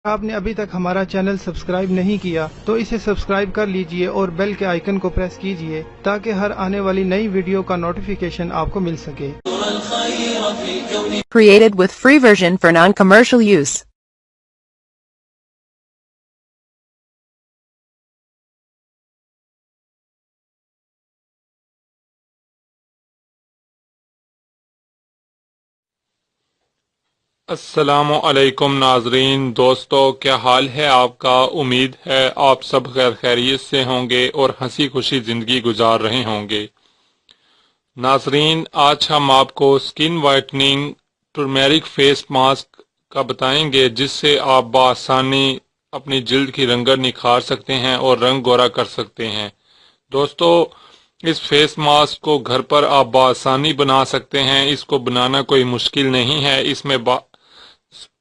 आपने अभी तक हमारा चैनल सब्सक्राइब नहीं किया तो इसे सब्सक्राइब कर लीजिए और बेल के आइकन को प्रेस कीजिए ताकि हर आने वाली नई वीडियो का नोटिफिकेशन आपको मिल सके। Created with free version for non-commercial use. अस्सलामु अलैकुम नाजरीन, दोस्तों क्या हाल है आपका। उम्मीद है आप सब खैरियत से होंगे और हंसी खुशी ज़िंदगी गुजार रहे होंगे। नाजरीन, आज हम आपको skin whitening turmeric face mask का बताएंगे जिससे आप बआसानी अपनी जिल्द की रंगत निखार सकते हैं और रंग गोरा कर सकते हैं। दोस्तों, इस फेस मास्क को घर पर आप बआसानी बना सकते हैं। इसको बनाना कोई मुश्किल नहीं है।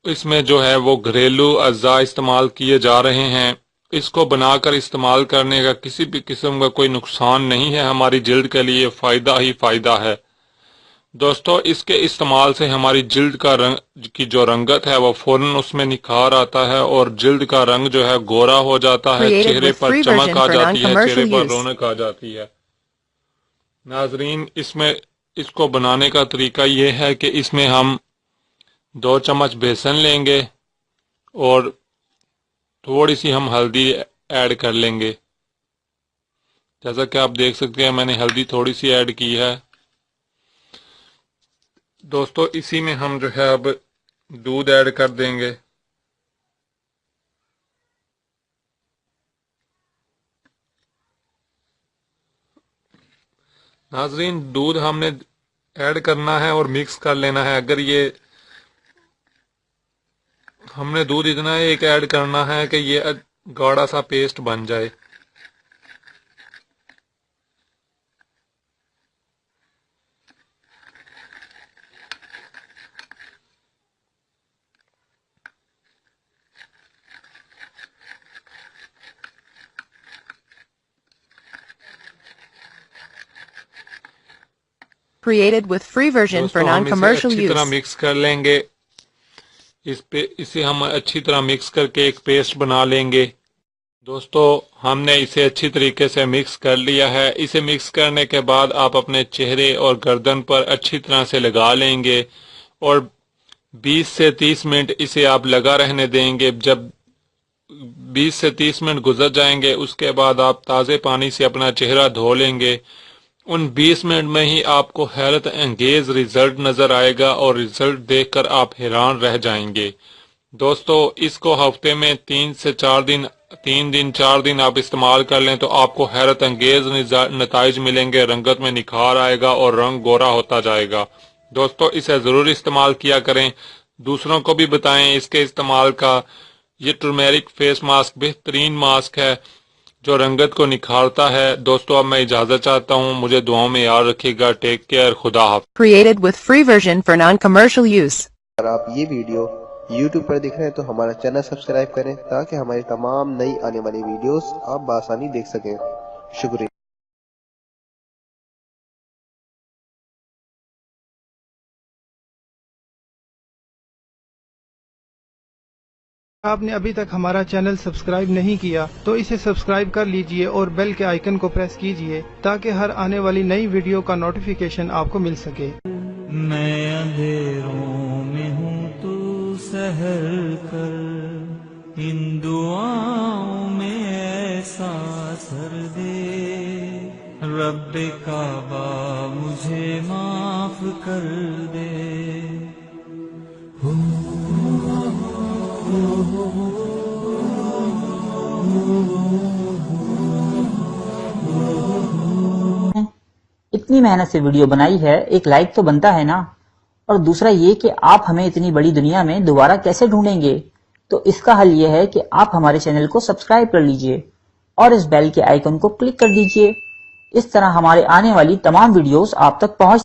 इसमें जो है वो घरेलू अज्जा इस्तेमाल किए जा रहे हैं। इसको बनाकर इस्तेमाल करने का किसी भी किस्म का कोई नुकसान नहीं है, हमारी जिल्द के लिए फ़ायदा ही फ़ायदा है। दोस्तों, इसके इस्तेमाल से हमारी जिल्द का रंग की जो रंगत है वो फौरन उसमें निखार आता है और जिल्द का रंग जो है गोरा हो जाता है, चेहरे पर चमक आ जाती है, चेहरे पर रौनक आ जाती है। नाजरीन, इसको बनाने का तरीका ये है कि इसमें हम 2 चम्मच बेसन लेंगे और थोड़ी सी हम हल्दी ऐड कर लेंगे। जैसा कि आप देख सकते हैं मैंने हल्दी थोड़ी सी ऐड की है। दोस्तों, इसी में हम जो है अब दूध ऐड कर देंगे। नाजरीन, दूध हमने ऐड करना है और मिक्स कर लेना है। अगर ये हमने दूध इतना एक ऐड करना है कि ये गाढ़ा सा पेस्ट बन जाए। Created with free version for non-commercial use. अच्छी तरह मिक्स कर लेंगे। इसे हम अच्छी तरह मिक्स करके एक पेस्ट बना लेंगे। दोस्तों, हमने इसे अच्छी तरीके से मिक्स कर लिया है। इसे मिक्स करने के बाद आप अपने चेहरे और गर्दन पर अच्छी तरह से लगा लेंगे और 20 से 30 मिनट इसे आप लगा रहने देंगे। जब 20 से 30 मिनट गुजर जाएंगे उसके बाद आप ताज़े पानी से अपना चेहरा धो लेंगे। उन 20 मिनट में ही आपको हैरत अंगेज रिजल्ट नजर आएगा और रिजल्ट देखकर आप हैरान रह जाएंगे। दोस्तों, इसको हफ्ते में 3 से 4 दिन आप इस्तेमाल कर लें तो आपको हैरत अंगेज नताइज मिलेंगे, रंगत में निखार आएगा और रंग गोरा होता जाएगा। दोस्तों, इसे जरूर इस्तेमाल किया करें, दूसरों को भी बताएं इसके इस्तेमाल का। ये टर्मेरिक फेस मास्क बेहतरीन मास्क है जो रंगत को निखारता है। दोस्तों, अब मैं इजाजत चाहता हूँ, मुझे दुआओं में याद रखिएगा। टेक केयर, खुदा हाफ़िज़। Created with free version for non-commercial use. अगर आप ये वीडियो YouTube पर देख रहे हैं तो हमारा चैनल सब्सक्राइब करें ताकि हमारी तमाम नई आने वाली वीडियोस आप बआसानी देख सकें। शुक्रिया। आपने अभी तक हमारा चैनल सब्सक्राइब नहीं किया तो इसे सब्सक्राइब कर लीजिए और बेल के आइकन को प्रेस कीजिए ताकि हर आने वाली नई वीडियो का नोटिफिकेशन आपको मिल सके। मैं अंधेरों में हूँ तू सहर कर, इन दुआओं में ऐसा असर दे, रब्बे काबा मुझे माफ कर दे। इतनी मेहनत से वीडियो बनाई है, एक लाइक तो बनता है ना। और दूसरा ये कि आप हमें इतनी बड़ी दुनिया में दोबारा कैसे ढूंढेंगे, तो इसका हल ये है कि आप हमारे चैनल को सब्सक्राइब कर लीजिए और इस बेल के आइकन को क्लिक कर दीजिए। इस तरह हमारे आने वाली तमाम वीडियोस आप तक पहुंच